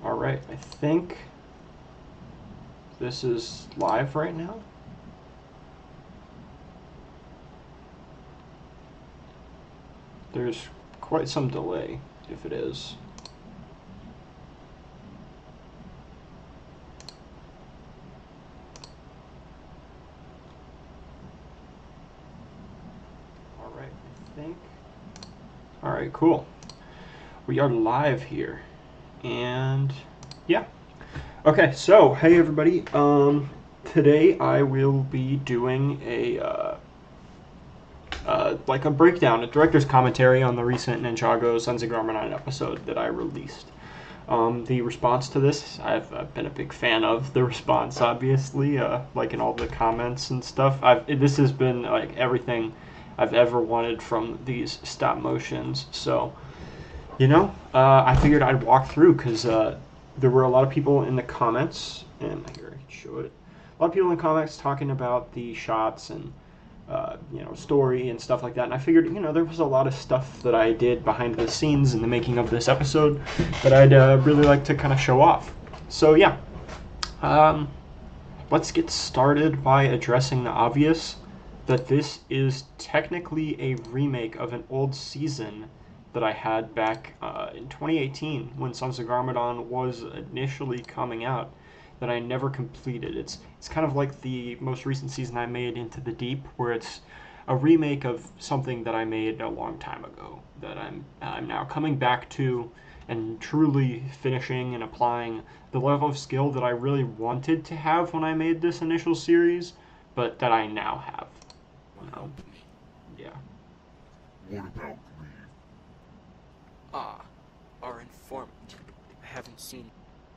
Alright, I think this is live right now. There's quite some delay if it is. Alright, I think. Alright, cool. We are live here. And yeah. Okay, so hey everybody. Today I will be doing like a breakdown, a director's commentary on the recent Ninjago Sons of Garmadon episode that I released. The response to this, I've been a big fan of the response, obviously, like in all the comments and stuff. This has been like everything I've ever wanted from these stop motions. So, I figured I'd walk through because there were a lot of people in the comments, and here I can show it. A lot of people in the comments talking about the shots and story and stuff like that. And I figured, there was a lot of stuff that I did behind the scenes in the making of this episode that I'd really like to kind of show off. So yeah, let's get started by addressing the obvious that this is technically a remake of an old season that I had back in 2018 when Sons of Garmadon was initially coming out that I never completed. It's kind of like the most recent season I made, Into the Deep, where it's a remake of something that I made a long time ago that I'm now coming back to and truly finishing and applying the level of skill that I really wanted to have when I made this initial series, but that I now have. Yeah. What about me? Ah, our informant. I haven't seen.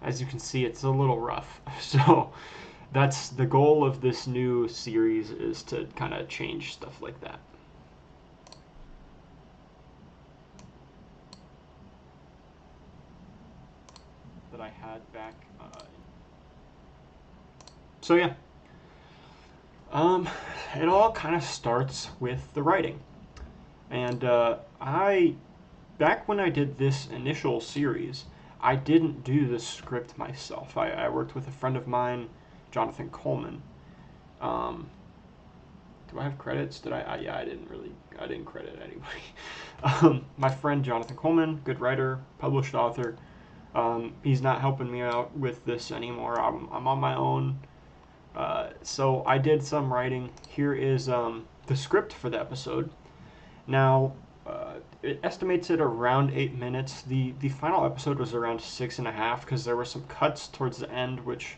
As you can see, it's a little rough. So that's the goal of this new series, is to kind of change stuff like that. That I had back. So yeah. It all kind of starts with the writing. And back when I did this initial series, I didn't do the script myself. I worked with a friend of mine, Jonathan Coleman. Do I have credits? Yeah, I didn't credit anybody. My friend Jonathan Coleman, good writer, published author. He's not helping me out with this anymore. I'm on my own. So I did some writing. Here is the script for the episode. Now, it estimates it around 8 minutes. The final episode was around 6.5 because there were some cuts towards the end, which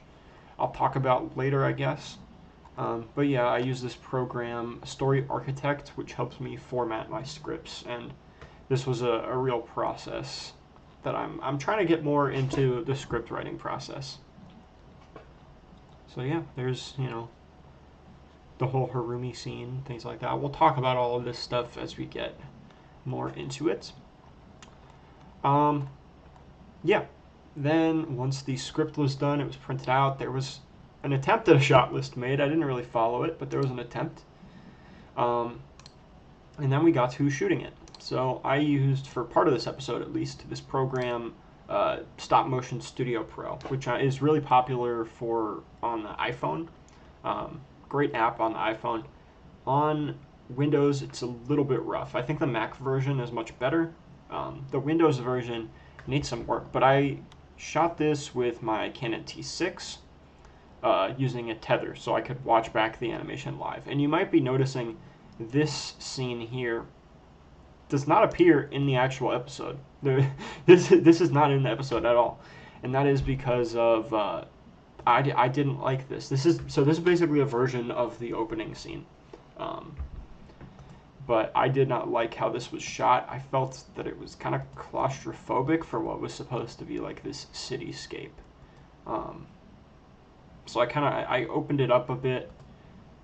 I'll talk about later, I guess. But yeah, I use this program, Story Architect, which helps me format my scripts, and this was a real process that I'm trying to get more into the script writing process. So yeah, there's, the whole Harumi scene, things like that. We'll talk about all of this stuff as we get more into it. Yeah. Then once the script was done, it was printed out. There was an attempt at a shot list made. I didn't really follow it, but there was an attempt. And then we got to shooting it. So I used, for part of this episode at least, this program, Stop Motion Studio Pro, which is really popular on the iPhone. Great app on the iPhone. On Windows, it's a little bit rough. I think the Mac version is much better. The Windows version needs some work, but I shot this with my Canon T6 using a tether, so I could watch back the animation live. And you might be noticing this scene here does not appear in the actual episode. This is not in the episode at all, and that is because of I didn't like this. This is basically a version of the opening scene. But I did not like how this was shot. I felt that it was kind of claustrophobic for what was supposed to be like this cityscape. So I opened it up a bit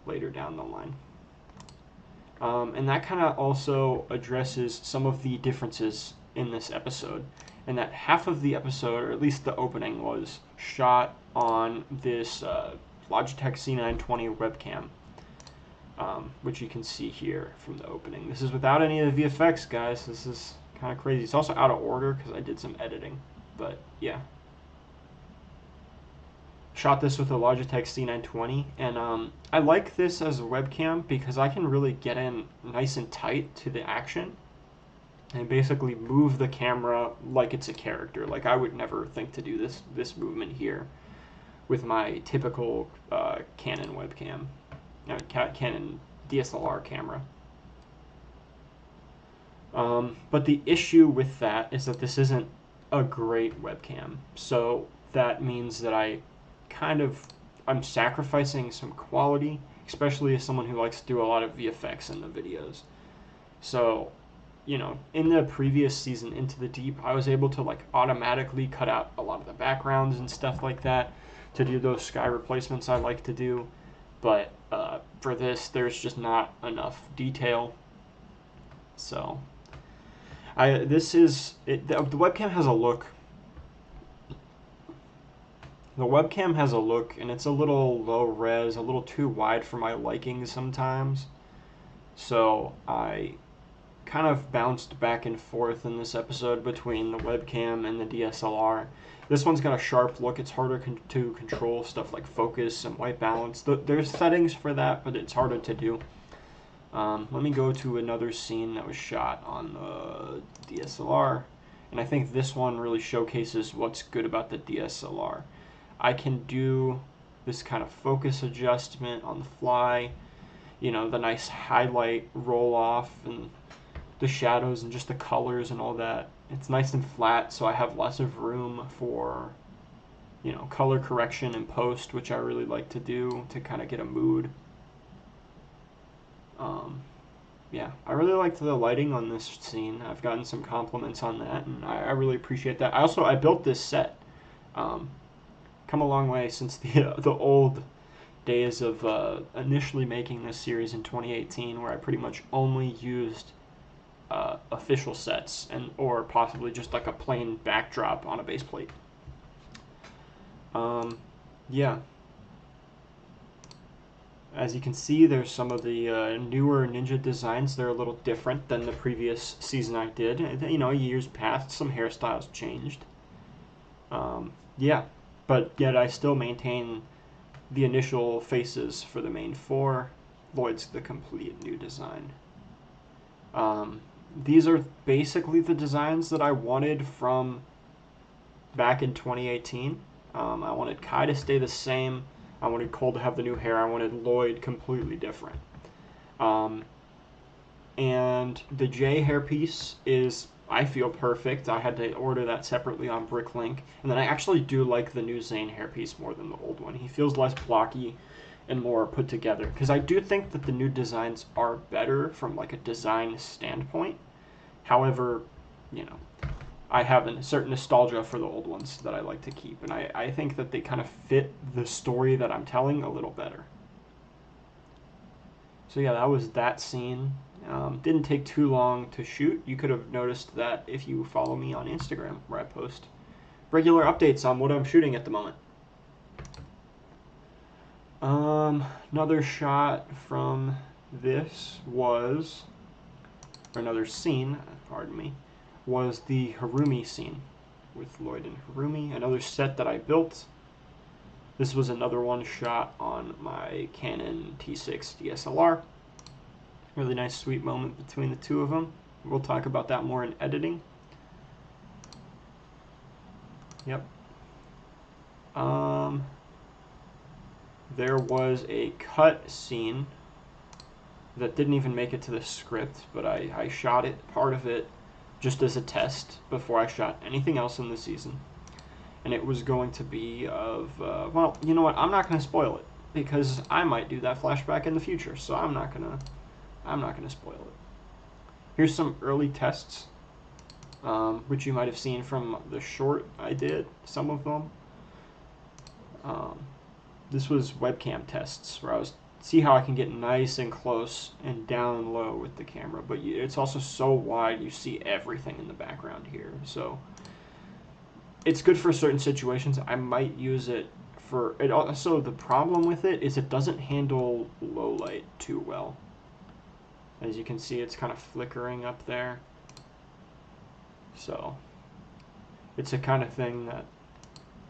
later down the line. And that kind of also addresses some of the differences in this episode. And that half of the episode, or at least the opening, was shot on this Logitech C920 webcam. Which you can see here from the opening. This is without any of the VFX, guys. This is kind of crazy. It's also out of order because I did some editing, but yeah. Shot this with a Logitech C920, and I like this as a webcam because I can really get in nice and tight to the action and basically move the camera like it's a character. Like I would never think to do this movement here with my typical Canon webcam, Canon DSLR camera. But the issue with that is that this isn't a great webcam. So that means that I'm sacrificing some quality, especially as someone who likes to do a lot of VFX in the videos. So, in the previous season, Into the Deep, I was able to like automatically cut out a lot of the backgrounds and stuff like that to do those sky replacements I like to do. But for this, there's just not enough detail. So, the webcam has a look. The webcam has a look, and it's a little low res, a little too wide for my liking sometimes. So I kind of bounced back and forth in this episode between the webcam and the DSLR. This one's got a sharp look. It's harder to control stuff like focus and white balance. There's settings for that, but it's harder to do. Let me go to another scene that was shot on the DSLR, and I think this one really showcases what's good about the DSLR. I can do this kind of focus adjustment on the fly, the nice highlight roll off and the shadows and just the colors and all that. It's nice and flat, so I have lots of room for, color correction and post, which I really like to do to kind of get a mood. Yeah, I really liked the lighting on this scene. I've gotten some compliments on that, and I really appreciate that. I built this set. Come a long way since the old days of initially making this series in 2018, where I pretty much only used official sets or possibly just like a plain backdrop on a base plate. Yeah. As you can see, there's some of the newer Ninja designs. They're a little different than the previous season I did. Years passed, some hairstyles changed. Yeah, but yet I still maintain the initial faces for the main four. Lloyd's the complete new design. These are basically the designs that I wanted from back in 2018. I wanted Kai to stay the same. I wanted Cole to have the new hair. I wanted Lloyd completely different. And the J hairpiece is, I feel, perfect. I had to order that separately on Bricklink. And then I actually do like the new Zane hairpiece more than the old one. He feels less blocky and more put together. Because I do think that the new designs are better from like a design standpoint. However, I have a certain nostalgia for the old ones that I like to keep. And I think that they kind of fit the story that I'm telling a little better. So yeah, that was that scene. Didn't take too long to shoot. You could have noticed that if you follow me on Instagram, where I post regular updates on what I'm shooting at the moment. Another shot from this was, or another scene, pardon me, was the Harumi scene with Lloyd and Harumi, another set that I built. This was another one shot on my Canon T6 DSLR. Really nice, sweet moment between the two of them. We'll talk about that more in editing. Yep. There was a cut scene that didn't even make it to the script, but I shot it, part of it, just as a test before I shot anything else in the season. And it was going to be of, well, you know what, I'm not going to spoil it, because I might do that flashback in the future, so I'm not going to spoil it. Here's some early tests, which you might have seen from the short I did, some of them. This was webcam tests, where I was see how I can get nice and close and down low with the camera, but it's also so wide you see everything in the background here. So it's good for certain situations. I might use it for it. Also, the problem with it is it doesn't handle low light too well. As you can see, it's kind of flickering up there. So it's a kind of thing that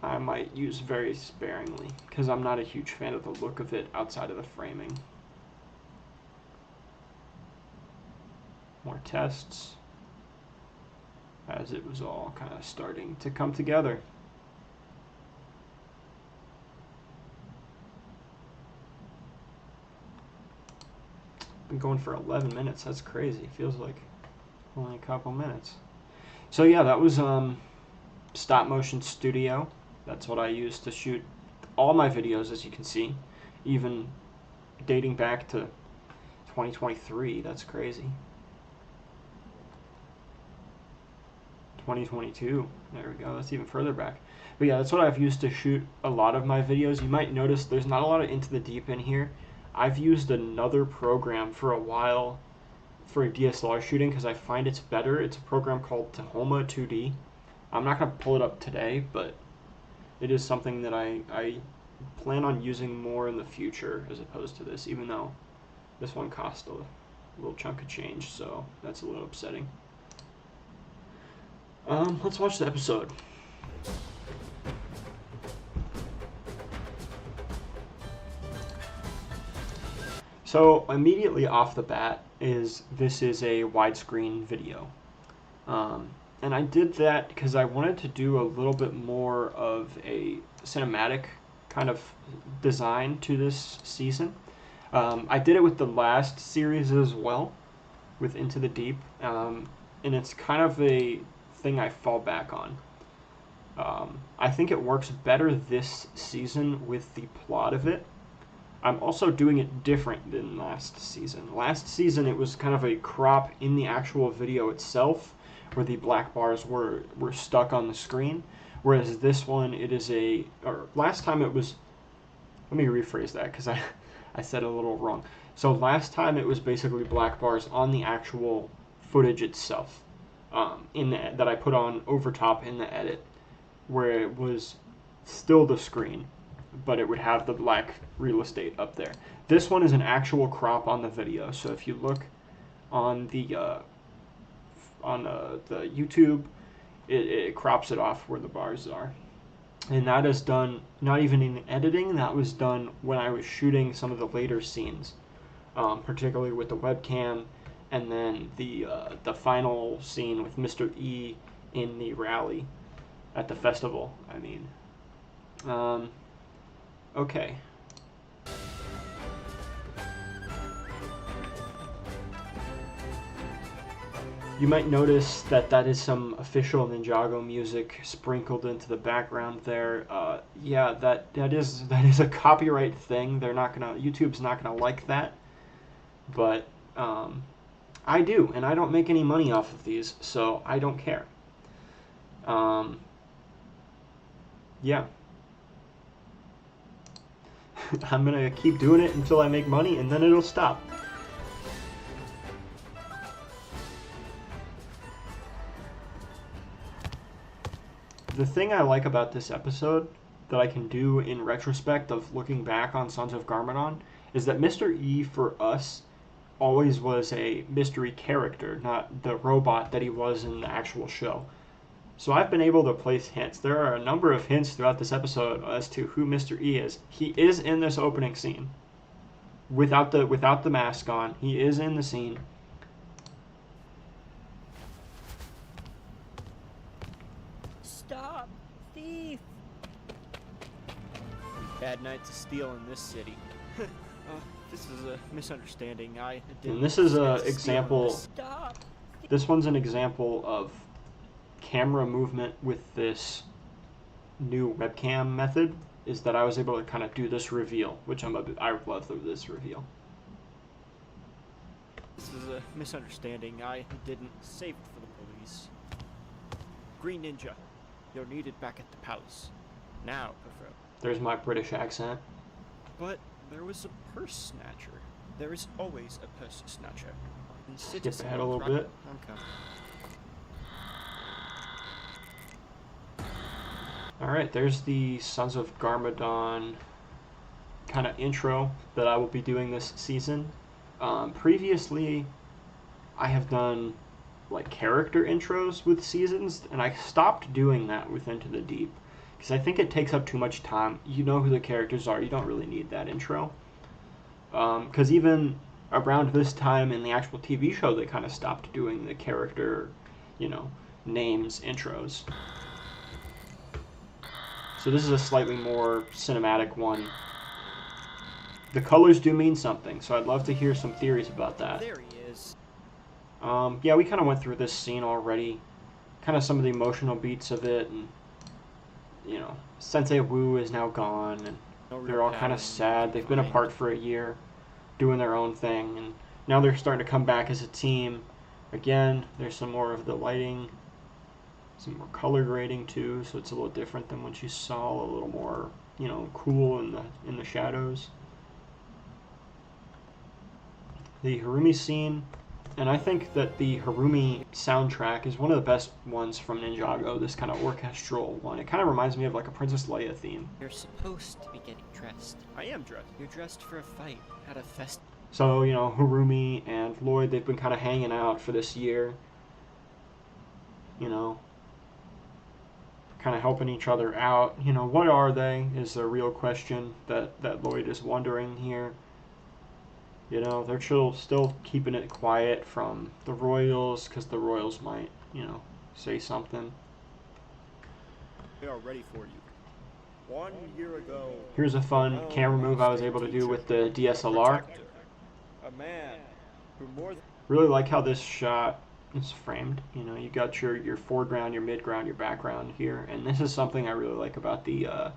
I might use very sparingly because I'm not a huge fan of the look of it outside of the framing. More tests as it was all kind of starting to come together. Been going for 11 minutes. That's crazy. Feels like only a couple minutes. So yeah, that was Stop Motion Studio. That's what I use to shoot all my videos, as you can see, even dating back to 2023. That's crazy. 2022. There we go. That's even further back. But yeah, that's what I've used to shoot a lot of my videos. You might notice there's not a lot of Into the Deep in here. I've used another program for a while for DSLR shooting because I find it's better. It's a program called Tahoma 2D. I'm not going to pull it up today, but it is something that I plan on using more in the future as opposed to this, even though this one cost a little chunk of change, so that's a little upsetting. Let's watch the episode. So immediately off the bat this is a widescreen video. And I did that because I wanted to do a little bit more of a cinematic kind of design to this season. I did it with the last series as well, with Into the Deep, and it's kind of a thing I fall back on. I think it works better this season with the plot of it. I'm also doing it different than last season. Last season it was kind of a crop in the actual video itself where the black bars were stuck on the screen, whereas this one it is last time it was, let me rephrase that because I said it a little wrong. So last time it was basically black bars on the actual footage itself, that I put on over top in the edit, where it was still the screen, but it would have the black real estate up there. This one is an actual crop on the video, so if you look on the YouTube, it crops it off where the bars are. And that is done not even in editing, that was done when I was shooting some of the later scenes, particularly with the webcam, and then the final scene with Mr. E in the rally at the festival, I mean. Okay. You might notice that is some official Ninjago music sprinkled into the background there. Yeah, that is a copyright thing. YouTube's not gonna like that, but I do, and I don't make any money off of these, so I don't care. Yeah. I'm gonna keep doing it until I make money, and then it'll stop. The thing I like about this episode that I can do in retrospect of looking back on Sons of Garmadon is that Mr. E for us always was a mystery character, not the robot that he was in the actual show. So I've been able to place hints. There are a number of hints throughout this episode as to who Mr. E is. He is in this opening scene. Without the mask on, he is in the scene. Stop! Thief! Bad night to steal in this city. This is a misunderstanding. And this is an example. Stop! This one's an example of camera movement with this new webcam method. Is that I was able to kind of do this reveal, which I love this reveal. This is a misunderstanding. I didn't save it for the police. Green Ninja, you're needed back at the palace. Now, prefer. There's my British accent. But there was a purse snatcher. There is always a purse snatcher. Skip ahead a little bit. I'm coming. Alright, there's the Sons of Garmadon kind of intro that I will be doing this season. Previously, I have done like character intros with seasons, and I stopped doing that with Into the Deep because I think it takes up too much time. You know who the characters are. You don't really need that intro. Because even around this time in the actual TV show, they kind of stopped doing the character, you know, names intros. So this is a slightly more cinematic one. The colors do mean something, so I'd love to hear some theories about that. There he is. Yeah, we kind of went through this scene already. Kind of some of the emotional beats of it, and, you know, Sensei Wu is now gone, and they're all kind of sad. They've been apart for a year, doing their own thing, and now they're starting to come back as a team. Again, there's some more of the lighting, some more color grading too, so it's a little different than what you saw. A little more, you know, cool in the shadows. The Harumi scene, and I think that the Harumi soundtrack is one of the best ones from Ninjago, this kind of orchestral one. It kind of reminds me of like a Princess Leia theme. You're supposed to be getting dressed. I am dressed. You're dressed for a fight at a fest. So, you know, Harumi and Lloyd, they've been kind of hanging out for this year. You know, kind of helping each other out. You know, what are they is the real question that Lloyd is wondering here. You know, they're still keeping it quiet from the Royals because the Royals might, you know, say something. We are ready for you. 1 year ago. Here's a fun camera move I was able to do with the DSLR. A man who more than Really like how this shot is framed. You know, you got your foreground, your midground, your background here, and this is something I really like about the.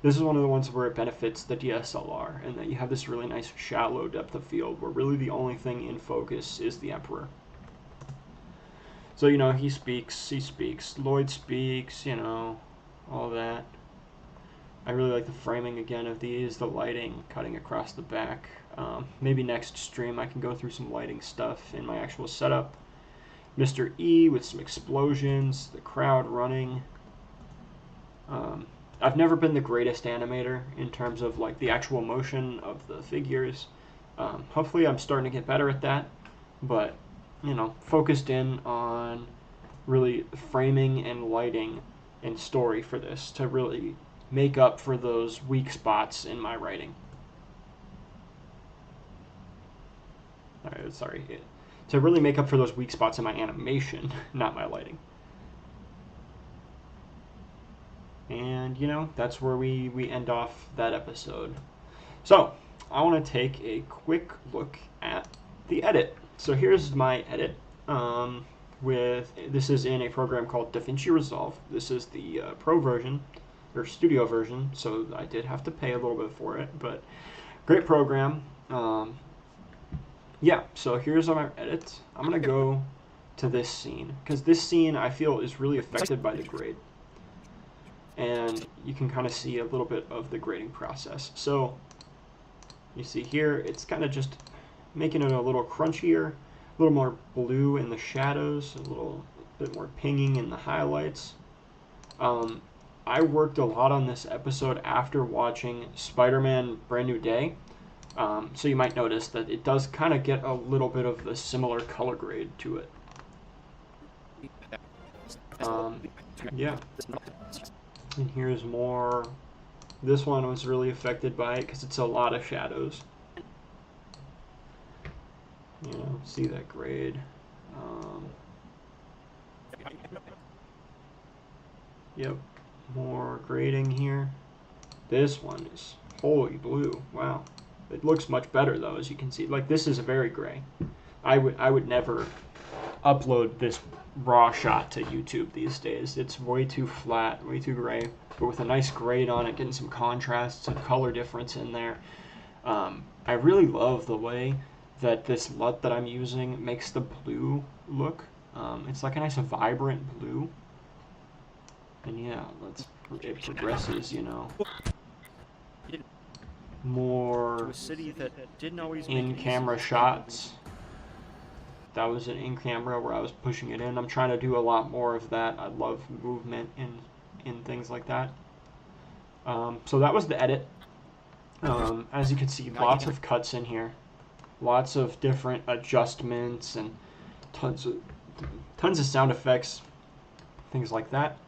This is one of the ones where it benefits the DSLR, and that you have this really nice shallow depth of field where really the only thing in focus is the Emperor. So, you know, he speaks, Lloyd speaks, you know, all that. I really like the framing again of these, the lighting cutting across the back. Maybe next stream I can go through some lighting stuff in my actual setup. Mr. E with some explosions, the crowd running. I've never been the greatest animator in terms of like the actual motion of the figures. Hopefully I'm starting to get better at that, but you know, focused in on really framing and lighting and story for this to really make up for those weak spots in my writing. Sorry, to really make up for those weak spots in my animation, not my lighting. And, you know, that's where we end off that episode. So, I want to take a quick look at the edit. So here's my edit. This is in a program called DaVinci Resolve. This is the pro version, or studio version, so I did have to pay a little bit for it, but great program. Yeah, so here's our edit. I'm going to go to this scene, because this scene I feel is really affected by the grade. And you can kind of see a little bit of the grading process. So you see here, it's kind of just making it a little crunchier, a little more blue in the shadows, a little bit more pinging in the highlights. I worked a lot on this episode after watching Spider-Man Brand New Day. So you might notice that it does kind of get a little bit of the similar color grade to it. Yeah. And here's more. This one was really affected by it because it's a lot of shadows. You know, see that grade. Yep, more grading here. This one is holy blue. Wow, it looks much better though, as you can see. Like this is a very gray. I would never upload this raw shot to YouTube these days. It's way too flat, way too gray, but with a nice grade on it, getting some contrast, some color difference in there. I really love the way that this LUT that I'm using makes the blue look. It's like a nice vibrant blue. And yeah, it progresses, you know. More to a city that didn't always in-camera shots. That was an in-camera where I was pushing it in. I'm trying to do a lot more of that. I love movement in things like that. So that was the edit. As you can see, lots of cuts in here. Lots of different adjustments and tons of sound effects. Things like that.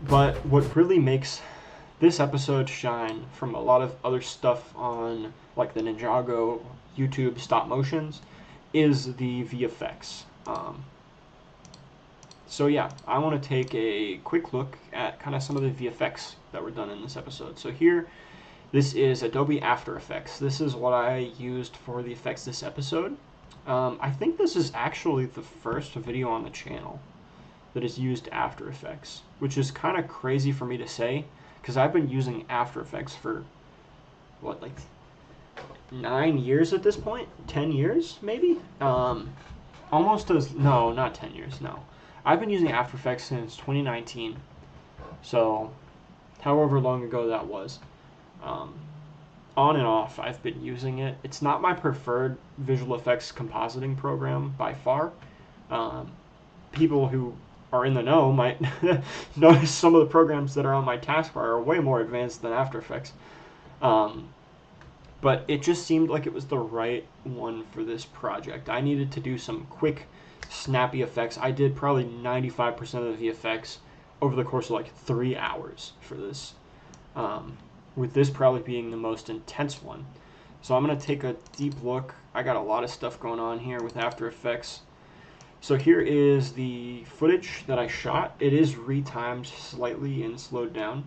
But what really makes this episode shine from a lot of other stuff on like the Ninjago YouTube stop motions is the VFX. So yeah, I want to take a quick look at kind of some of the VFX that were done in this episode. So here, this is Adobe After Effects. This is what I used for the effects this episode. I think this is actually the first video on the channel that has used After Effects, which is kind of crazy for me to say because I've been using After Effects for what, like 9 years at this point? 10 years maybe? Almost as, no, not 10 years, no. I've been using After Effects since 2019, so however long ago that was. On and off, I've been using it. It's not my preferred visual effects compositing program by far. People who are in the know might notice some of the programs that are on my taskbar are way more advanced than After Effects. But it just seemed like it was the right one for this project. I needed to do some quick, snappy effects. I did probably 95% of the VFX over the course of like 3 hours for this, with this probably being the most intense one. So I'm going to take a deep look. I got a lot of stuff going on here with After Effects. So here is the footage that I shot. It is retimed slightly and slowed down,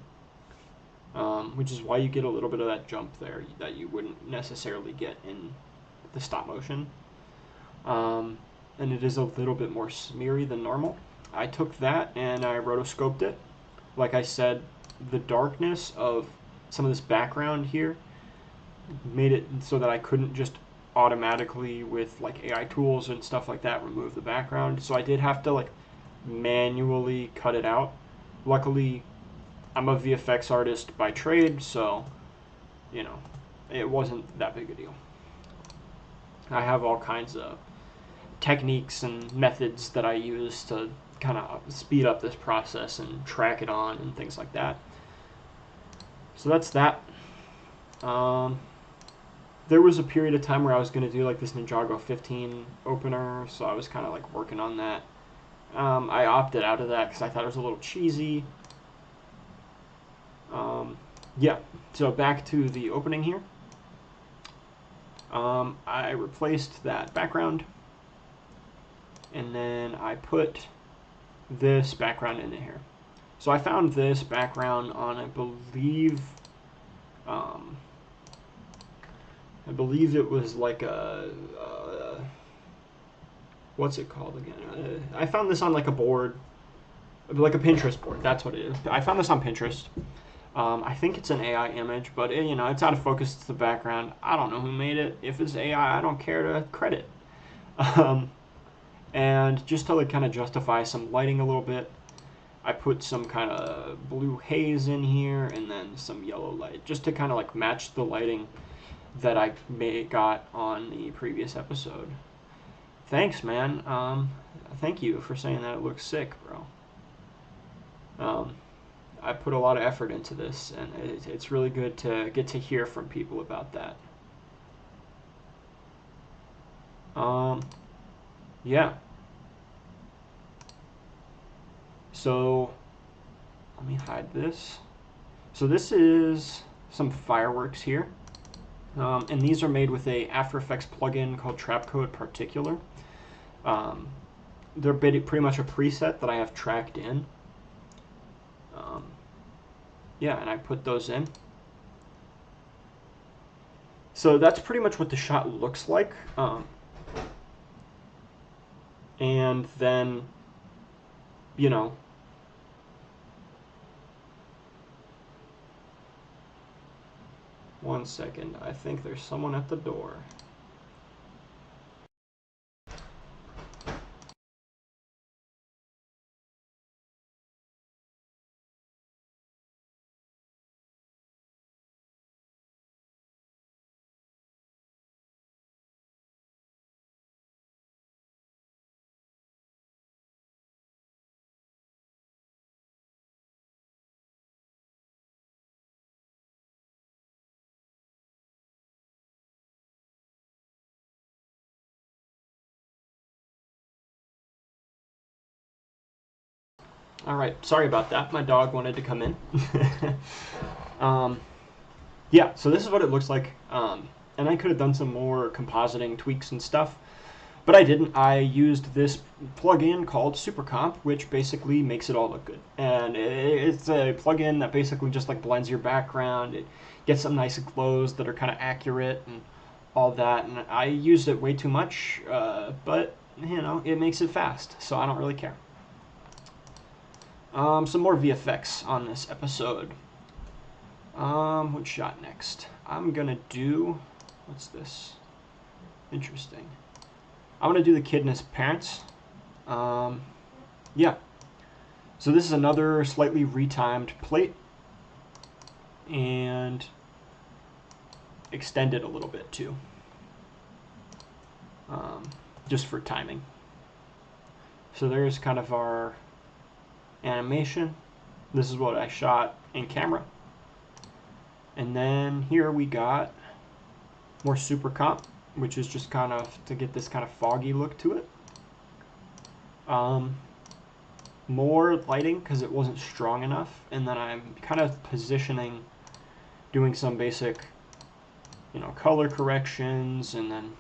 which is why you get a little bit of that jump there that you wouldn't necessarily get in the stop motion. And it is a little bit more smeary than normal. I took that and I rotoscoped it. Like I said, the darkness of some of this background here made it so that I couldn't just automatically, with like AI tools and stuff like that, remove the background. So I did have to like manually cut it out. Luckily, I'm a VFX artist by trade, so you know, it wasn't that big a deal. I have all kinds of techniques and methods that I use to kind of speed up this process and track it on and things like that. So that's that. There was a period of time where I was going to do like this Ninjago 15 opener, so I was kind of like working on that. I opted out of that because I thought it was a little cheesy. Yeah, so back to the opening here. I replaced that background, and then I put this background in here. So I found this background on, I believe it was like a what's it called again? I found this on like a board, like a Pinterest board. That's what it is. I found this on Pinterest. I think it's an AI image, but it, it's out of focus. It's the background. I don't know who made it. If it's AI, I don't care to credit. And just to like kind of justify some lighting a little bit, I put some kind of blue haze in here and then some yellow light, just to kind of like match the lighting that I got on the previous episode. Thanks, man. Thank you for saying that it looks sick, bro. I put a lot of effort into this, and it's really good to get to hear from people about that. Yeah. So, let me hide this. So this is some fireworks here. And these are made with a After Effects plugin called Trapcode Particular. They're pretty much a preset that I have tracked in. Yeah, and I put those in. So that's pretty much what the shot looks like. And then, one second. I think there's someone at the door. All right, sorry about that. My dog wanted to come in. Yeah, so this is what it looks like. And I could have done some more compositing tweaks and stuff, but I didn't. I used this plugin called SuperComp, which basically makes it all look good. And it's a plugin that basically just like blends your background. It gets some nice glows that are kind of accurate and all that. And I used it way too much, but you know, it makes it fast, so I don't really care. Some more VFX on this episode. What shot next? I'm gonna do, what's this? Interesting. I'm gonna do the kid and his parents. Yeah. So this is another slightly retimed plate and extended a little bit too. Just for timing. So there's kind of our animation. This is what I shot in camera. And then here we got more super comp, which is just kind of to get this kind of foggy look to it. More lighting because it wasn't strong enough, and then I'm kind of positioning, doing some basic, you know, color corrections, and then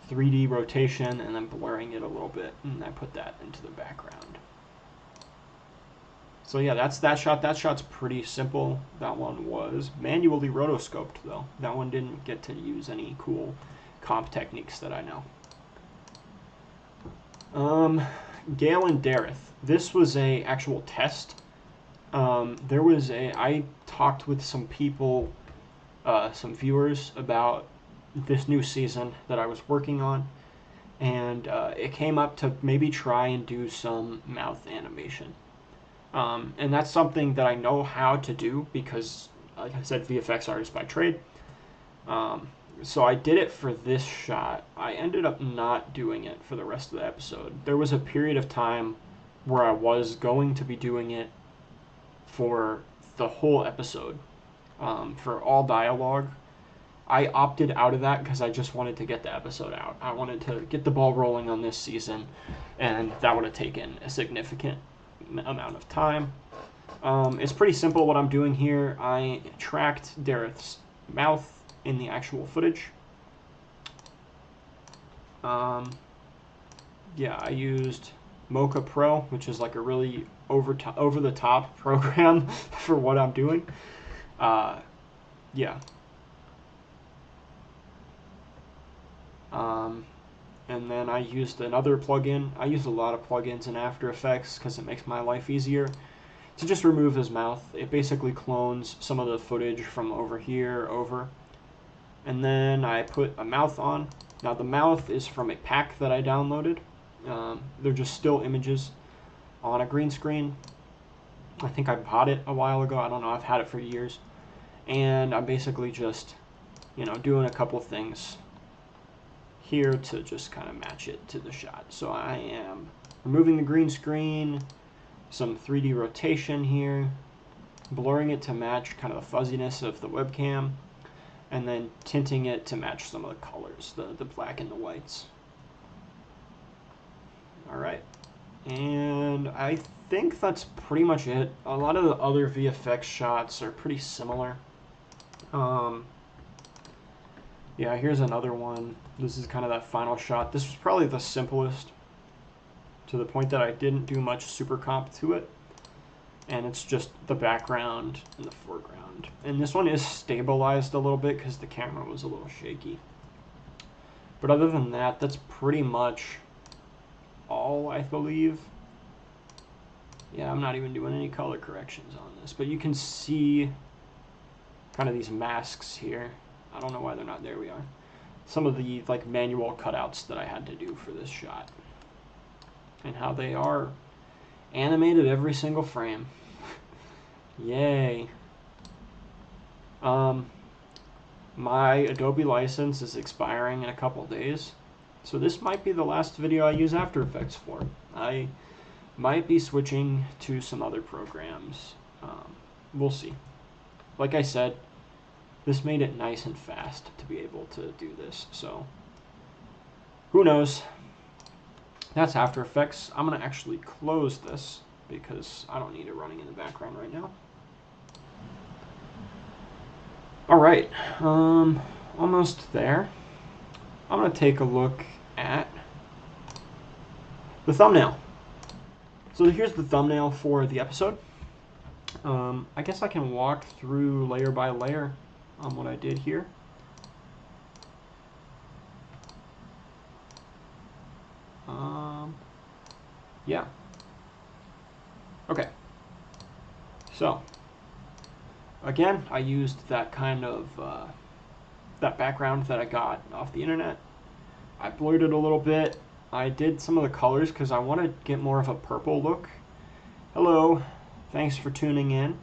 3D rotation, and then blurring it a little bit, and I put that into the background. So yeah, that's that shot. That shot's pretty simple. That one was manually rotoscoped though. That one didn't get to use any cool comp techniques that I know. Gale and Dareth. This was a actual test. I talked with some people, some viewers about this new season that I was working on, and it came up to maybe try and do some mouth animation. And that's something that I know how to do because, like I said, VFX artist by trade. So I did it for this shot. I ended up not doing it for the rest of the episode. There was a period of time where I was going to be doing it for the whole episode, for all dialogue. I opted out of that because I just wanted to get the episode out. I wanted to get the ball rolling on this season, and that would have taken a significant amount of time. It's pretty simple what I'm doing here. I tracked Dareth's mouth in the actual footage. Yeah, I used Mocha Pro, which is like a really over-the-top program for what I'm doing. Yeah. And then I used another plugin. I use a lot of plugins in After Effects because it makes my life easier to just remove his mouth. It basically clones some of the footage from over here over. And then I put a mouth on. Now the mouth is from a pack that I downloaded. They're just still images on a green screen. I think I bought it a while ago. I don't know. I've had it for years. And I'm basically just, you know, doing a couple things here to just kind of match it to the shot. So I am removing the green screen, some 3D rotation here, blurring it to match kind of the fuzziness of the webcam, and then tinting it to match some of the colors, the black and the whites. Alright, and I think that's pretty much it. A lot of the other VFX shots are pretty similar. Yeah, here's another one. This is kind of that final shot. This was probably the simplest, to the point that I didn't do much super comp to it. And it's just the background and the foreground. And this one is stabilized a little bit because the camera was a little shaky. But other than that, that's pretty much all, I believe. Yeah, I'm not even doing any color corrections on this. But you can see kind of these masks here. I don't know why they're not. There we are. Some of the like manual cutouts that I had to do for this shot. And how they are animated every single frame. Yay. My Adobe license is expiring in a couple days. So this might be the last video I use After Effects for. I might be switching to some other programs. We'll see. Like I said, this made it nice and fast to be able to do this, so who knows. That's After Effects. I'm going to actually close this because I don't need it running in the background right now. Alright, almost there. I'm going to take a look at the thumbnail. So here's the thumbnail for the episode. I guess I can walk through layer by layer on what I did here. Yeah. Okay. So, again, I used that kind of, that background that I got off the internet. I blurred it a little bit. I did some of the colors because I want to get more of a purple look. Hello. Thanks for tuning in.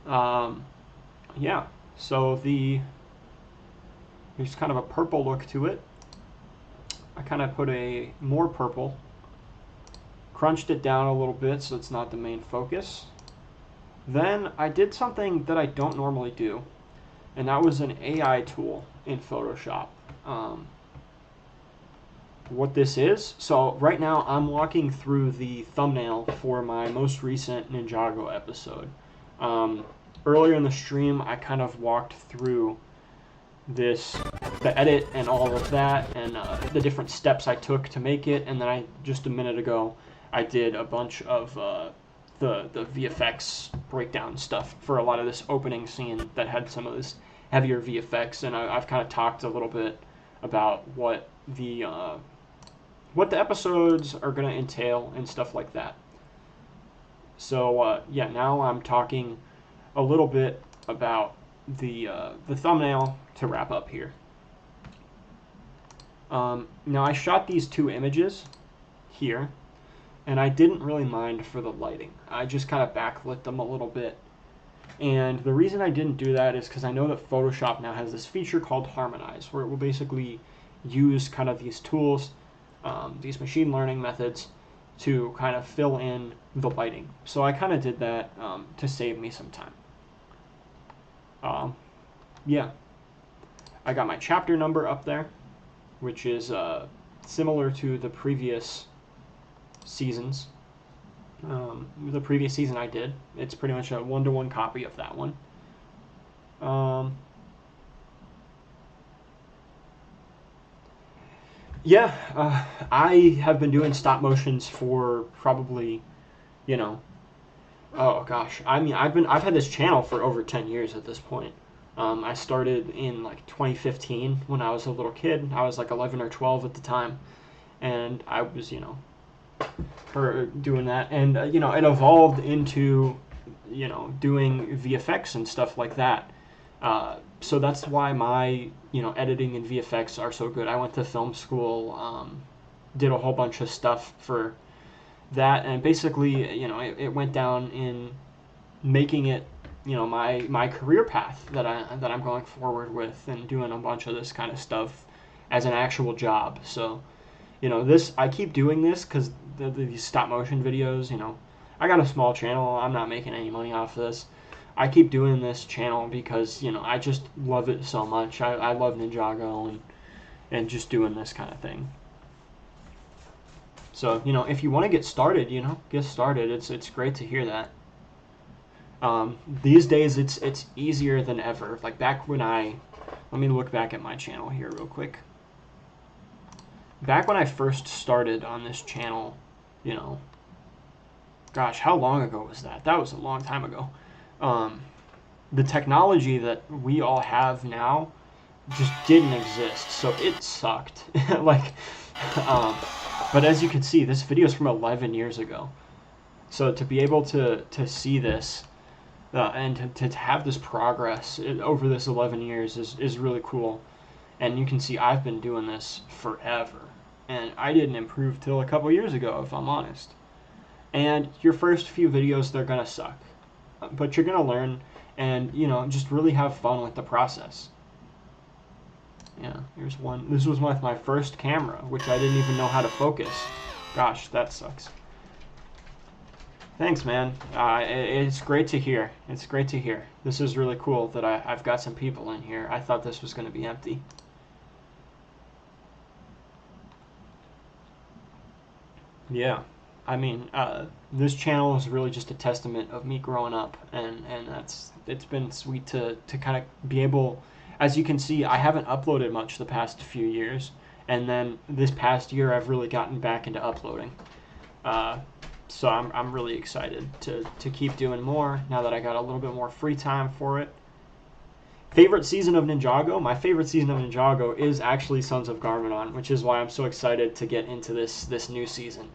Yeah. So there's kind of a purple look to it. I kind of put a more purple, crunched it down a little bit so it's not the main focus. Then I did something that I don't normally do, and that was an AI tool in Photoshop. What this is, so right now I'm walking through the thumbnail for my most recent Ninjago episode. Earlier in the stream I kind of walked through the edit and all of that, and the different steps I took to make it, and then just a minute ago I did a bunch of the VFX breakdown stuff for a lot of this opening scene that had some of this heavier VFX, and I've kind of talked a little bit about what the episodes are going to entail and stuff like that. So yeah, now I'm talking a little bit about the thumbnail to wrap up here. Now I shot these two images here, and I didn't really mind for the lighting. I just kind of backlit them a little bit. And the reason I didn't do that is because I know that Photoshop now has this feature called Harmonize, where it will basically use kind of these tools, these machine learning methods, to kind of fill in the lighting. So I kind of did that to save me some time. Yeah, I got my chapter number up there, which is similar to the previous seasons. The previous season I did. It's pretty much a 1-to-1 copy of that one. Yeah, I have been doing stop motions for probably, oh gosh, I mean, I've had this channel for over 10 years at this point. I started in like 2015 when I was a little kid. I was like 11 or 12 at the time, and I was, doing that, and it evolved into, doing VFX and stuff like that. So that's why my, editing and VFX are so good. I went to film school, did a whole bunch of stuff for that, and basically, it went down in making it, my career path that I'm going forward with, and doing a bunch of this kind of stuff as an actual job. So, I keep doing this because these stop motion videos, I got a small channel. I'm not making any money off this. I keep doing this channel because, I just love it so much. I love Ninjago and just doing this kind of thing. So, if you want to get started, get started. It's great to hear that. These days, it's easier than ever. Like back when let me look back at my channel here real quick. Back when I first started on this channel, gosh, how long ago was that? That was a long time ago. The technology that we all have now just didn't exist, so it sucked. But as you can see, this video is from 11 years ago. So to be able to see this and to have this progress over this 11 years is really cool. And you can see I've been doing this forever. And I didn't improve till a couple years ago, if I'm honest. And your first few videos, they're going to suck. But you're going to learn and, just really have fun with the process. Yeah, here's one. This was with my first camera, which I didn't even know how to focus. Gosh, that sucks. Thanks, man. It's great to hear. It's great to hear. This is really cool that I've got some people in here. I thought this was going to be empty. Yeah. I mean, this channel is really just a testament of me growing up, and it's been sweet to kind of be able, as you can see, I haven't uploaded much the past few years, and then this past year I've really gotten back into uploading. So I'm really excited to keep doing more now that I got a little bit more free time for it. Favorite season of Ninjago? My favorite season of Ninjago is actually Sons of Garmadon, which is why I'm so excited to get into this new season.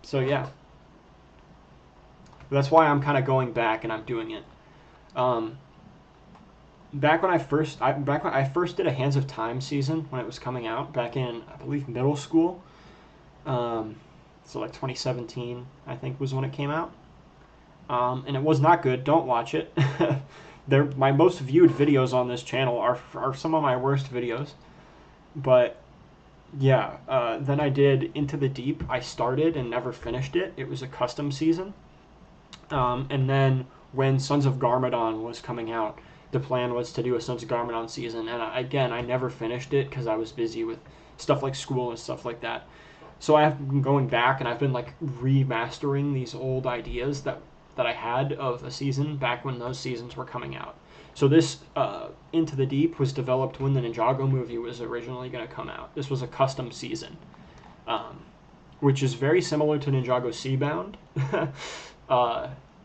So yeah, that's why I'm kind of going back and I'm doing it. Back when I first did a Hands of Time season when it was coming out back in, I believe, middle school. So like 2017, I think, was when it came out. And it was not good. Don't watch it. My most viewed videos on this channel are some of my worst videos. But yeah, then I did Into the Deep. I started and never finished it. It was a custom season. And then when Sons of Garmadon was coming out, the plan was to do a Sons of Garmadon season. And I never finished it because I was busy with stuff like school and stuff like that. So I've been going back and I've been like remastering these old ideas that I had of a season back when those seasons were coming out. So this Into the Deep was developed when the Ninjago movie was originally going to come out. This was a custom season, which is very similar to Ninjago Seabound.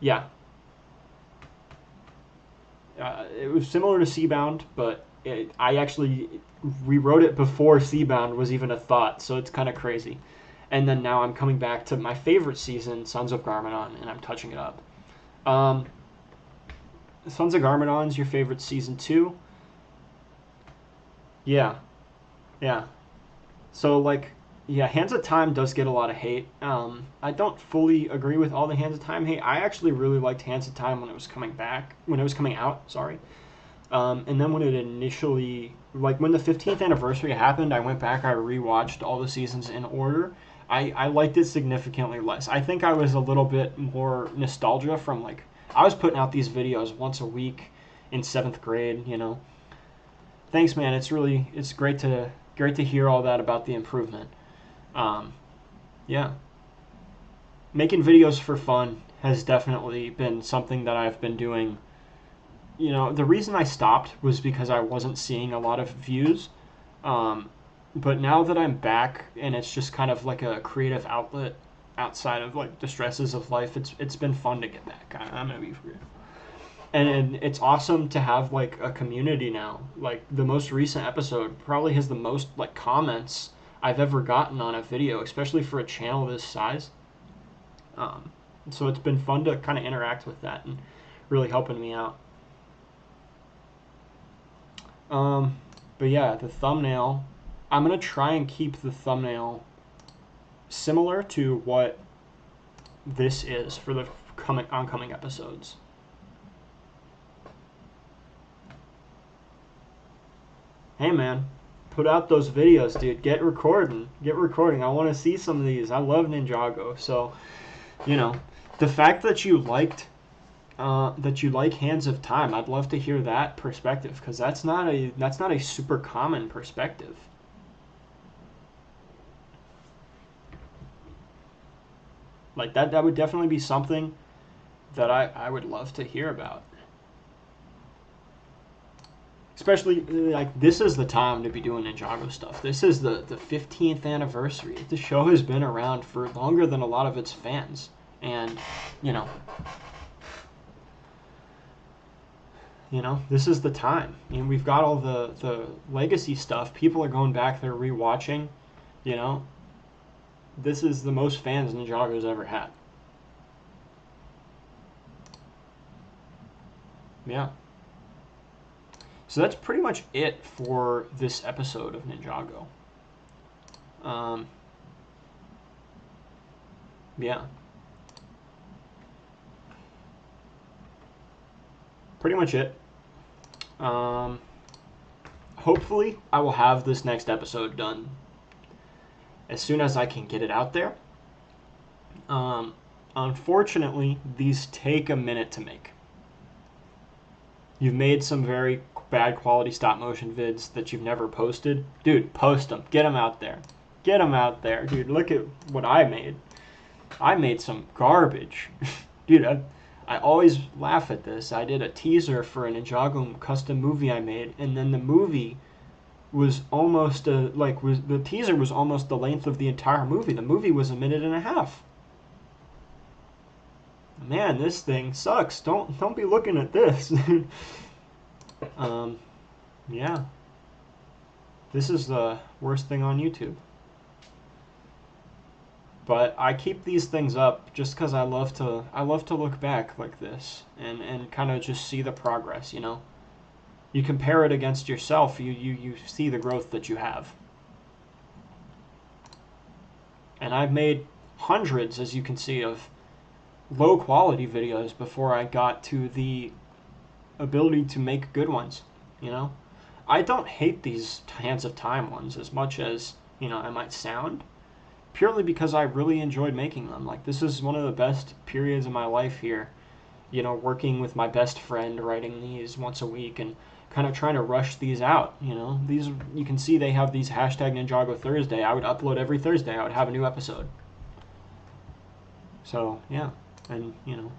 Yeah. It was similar to Seabound, but I actually rewrote it before Seabound was even a thought, so it's kind of crazy. And then now I'm coming back to my favorite season, Sons of Garmadon, and I'm touching it up. Sons of Garmadon's your favorite season too? Yeah. Yeah. So, like, yeah, Hands of Time does get a lot of hate. I don't fully agree with all the Hands of Time hate. I actually really liked Hands of Time when it was coming out, sorry. And then when it initially, like when the 15th anniversary happened, I went back, I rewatched all the seasons in order. I liked it significantly less. I think I was a little bit more nostalgia from, like, I was putting out these videos once a week in 7th grade, you know. Thanks, man. It's great to hear all that about the improvement. Yeah. Making videos for fun has definitely been something that I've been doing. You know, the reason I stopped was because I wasn't seeing a lot of views. But now that I'm back and it's just kind of like a creative outlet outside of like the stresses of life, it's been fun to get back. I'm gonna be real. And it's awesome to have like a community now. Like the most recent episode probably has the most like comments I've ever gotten on a video, especially for a channel this size. So it's been fun to kind of interact with that and really helping me out. But yeah, the thumbnail, I'm going to try and keep the thumbnail similar to what this is for the oncoming episodes. Hey man, put out those videos, dude. Get recording. I want to see some of these. I love Ninjago. So, you know, the fact that you like Hands of Time, I'd love to hear that perspective, because that's not a super common perspective. Like that would definitely be something that I would love to hear about. Especially, like, this is the time to be doing Ninjago stuff. This is the 15th anniversary. The show has been around for longer than a lot of its fans. And, you know, this is the time. I mean, we've got all the legacy stuff. People are going back, they're rewatching, you know. This is the most fans Ninjago's ever had. Yeah. So that's pretty much it for this episode of Ninjago. Yeah. Pretty much it. Hopefully, I will have this next episode done as soon as I can get it out there. Unfortunately, these take a minute to make. You've made some very bad quality stop motion vids that you've never posted. Dude, post them. Get them out there. Get them out there, dude. Look at what I made. I made some garbage. Dude, I always laugh at this. I did a teaser for an Ninjago custom movie I made, and then the movie was almost the teaser was almost the length of the entire movie. The movie was a minute and a half. Man, this thing sucks. Don't be looking at this. Yeah. This is the worst thing on YouTube. But I keep these things up just because I love to look back like this and kind of just see the progress, you know. You compare it against yourself, you see the growth that you have. And I've made hundreds, as you can see, of low quality videos before I got to the ability to make good ones, you know. I don't hate these Hands of Time ones as much as, you know, I might sound, purely because I really enjoyed making them. Like, this is one of the best periods of my life here, you know, working with my best friend, writing these once a week and kind of trying to rush these out, you know. These, you can see they have these hashtag Ninjago Thursday. I would upload every Thursday. I would have a new episode. So, yeah. And, you know,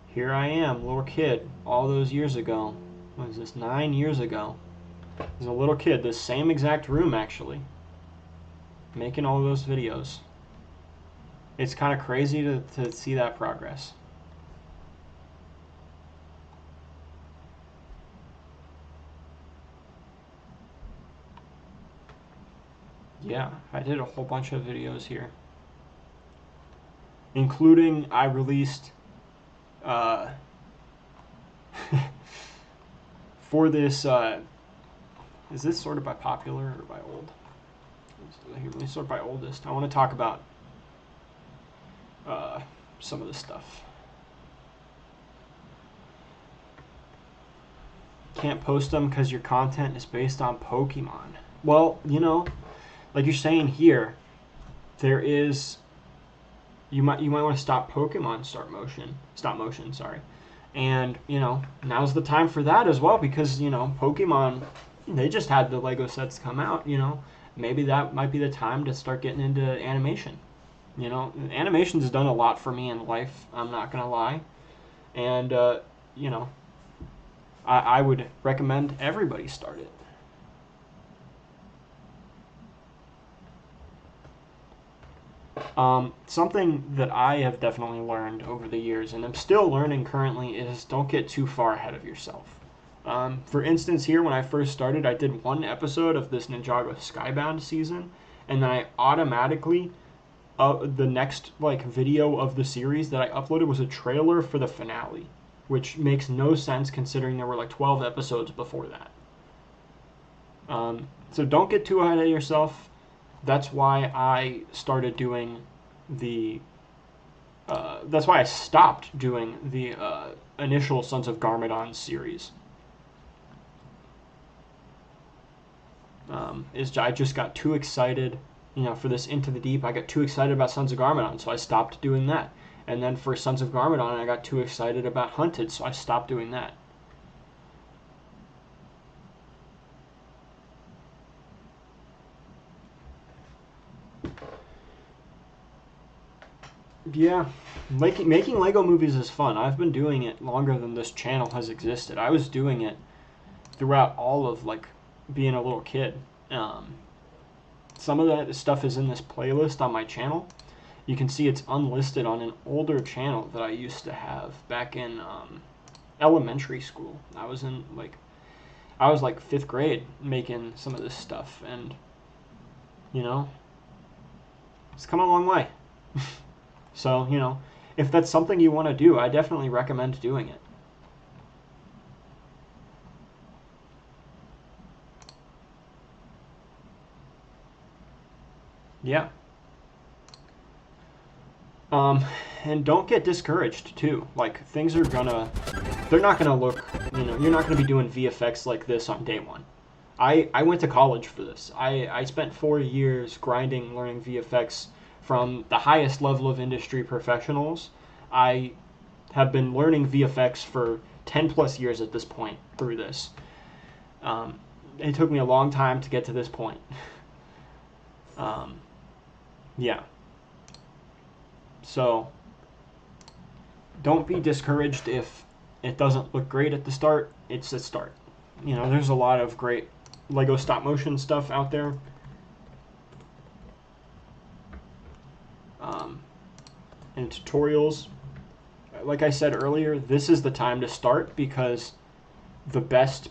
here I am, little kid, all those years ago. What is this, 9 years ago? As a little kid, this same exact room, actually, making all those videos. It's kind of crazy to see that progress. Yeah, I did a whole bunch of videos here. Including, I released, for this, is this sorted by popular or by old? Let me sort by oldest. I want to talk about some of this stuff. Can't post them because your content is based on Pokemon. Well, you know, like you're saying here, there is, you might want to stop Pokemon stop motion, sorry. And, you know, now's the time for that as well, because, you know, Pokemon, they just had the Lego sets come out, you know. Maybe that might be the time to start getting into animation. You know, animation's done a lot for me in life, I'm not going to lie. And, you know, I would recommend everybody start it. Something that I have definitely learned over the years, and I'm still learning currently, is don't get too far ahead of yourself. For instance, here when I first started, I did one episode of this Ninjago Skybound season, and then I automatically, the next video of the series that I uploaded was a trailer for the finale, which makes no sense considering there were 12 episodes before that. So don't get too ahead of yourself. That's why I started doing that's why I stopped doing the initial Sons of Garmadon series. I just got too excited, you know, for this Into the Deep. I got too excited about Sons of Garmadon, so I stopped doing that. And then for Sons of Garmadon, I got too excited about Hunted, so I stopped doing that. Yeah, making Lego movies is fun. I've been doing it longer than this channel has existed. I was doing it throughout all of being a little kid. Some of that stuff is in this playlist on my channel. You can see it's unlisted on an older channel that I used to have back in elementary school. I was in I was 5th grade making some of this stuff, and you know, it's come a long way. So, you know, if that's something you want to do, I definitely recommend doing it. Yeah. And don't get discouraged too. Things are they're not gonna look, you know, you're not gonna be doing VFX like this on day one. I went to college for this. I spent 4 years grinding, learning VFX from the highest level of industry professionals. I have been learning VFX for 10 plus years at this point through this. It took me a long time to get to this point. Yeah. So don't be discouraged if it doesn't look great at the start. It's a start. You know, there's a lot of great Lego stop motion stuff out there. And tutorials. Like I said earlier, this is the time to start because the best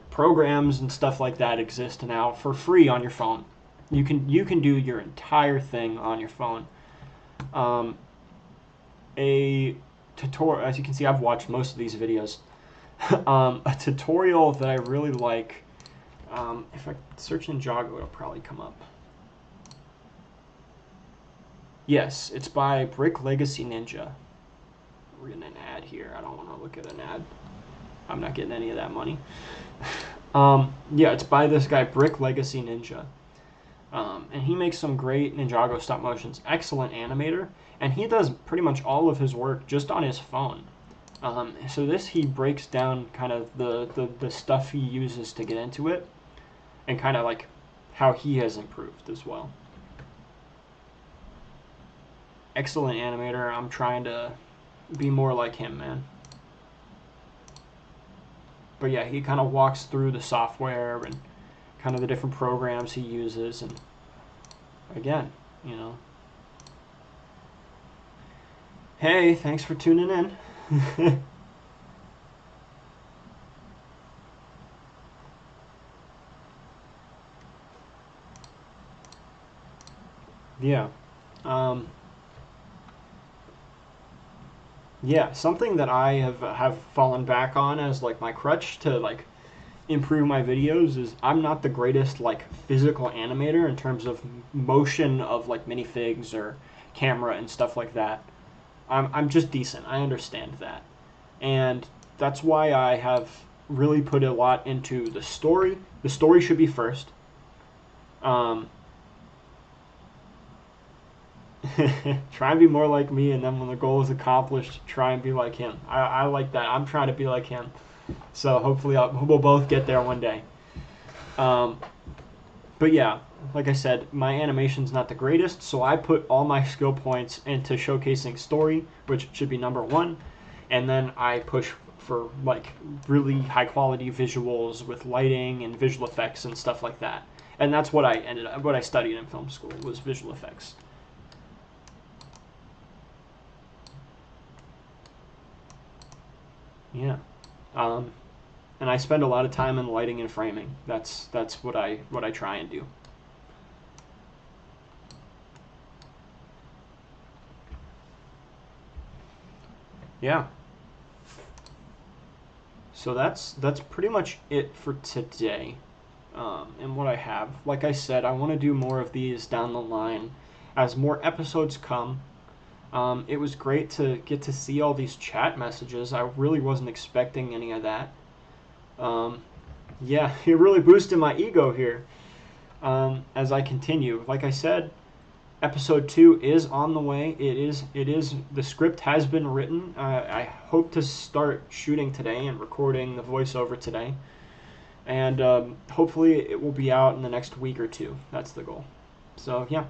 programs and stuff like that exist now for free on your phone. You can do your entire thing on your phone. A tutorial, as you can see, I've watched most of these videos. A tutorial that I really like, if I search Ninjago, it'll probably come up. Yes, it's by Brick Legacy Ninja. We're getting an ad here. I don't want to look at an ad. I'm not getting any of that money. Yeah, it's by this guy, Brick Legacy Ninja. And he makes some great Ninjago stop motions. Excellent animator. And he does pretty much all of his work just on his phone. So this, he breaks down kind of the stuff he uses to get into it. And kind of like how he has improved as well. Excellent animator. I'm trying to be more like him, man. But yeah, he kind of walks through the software and kind of the different programs he uses. And again, you know. Hey, thanks for tuning in. Yeah. Yeah, something that I have fallen back on as like my crutch to like improve my videos is I'm not the greatest like physical animator in terms of motion of like minifigs or camera and stuff like that. I'm just decent. I understand that. And that's why I have really put a lot into the story. The story should be first. Try and be more like me, and then when the goal is accomplished, try and be like him. I like that. I'm trying to be like him. So hopefully we'll both get there one day. But yeah, like I said, my animation's not the greatest, so I put all my skill points into showcasing story, which should be number one, and then I push for like really high quality visuals with lighting and visual effects and stuff like that. And that's what I studied in film school was visual effects. Yeah. And I spend a lot of time in lighting and framing. That's what I try and do. Yeah. So that's pretty much it for today. And what I have. Like I said, I want to do more of these down the line as more episodes come. It was great to get to see all these chat messages. I really wasn't expecting any of that. Yeah, it really boosted my ego here as I continue. Like I said, episode 2 is on the way. It is. The script has been written. I hope to start shooting today and recording the voiceover today. And hopefully it will be out in the next week or two. That's the goal. So, yeah.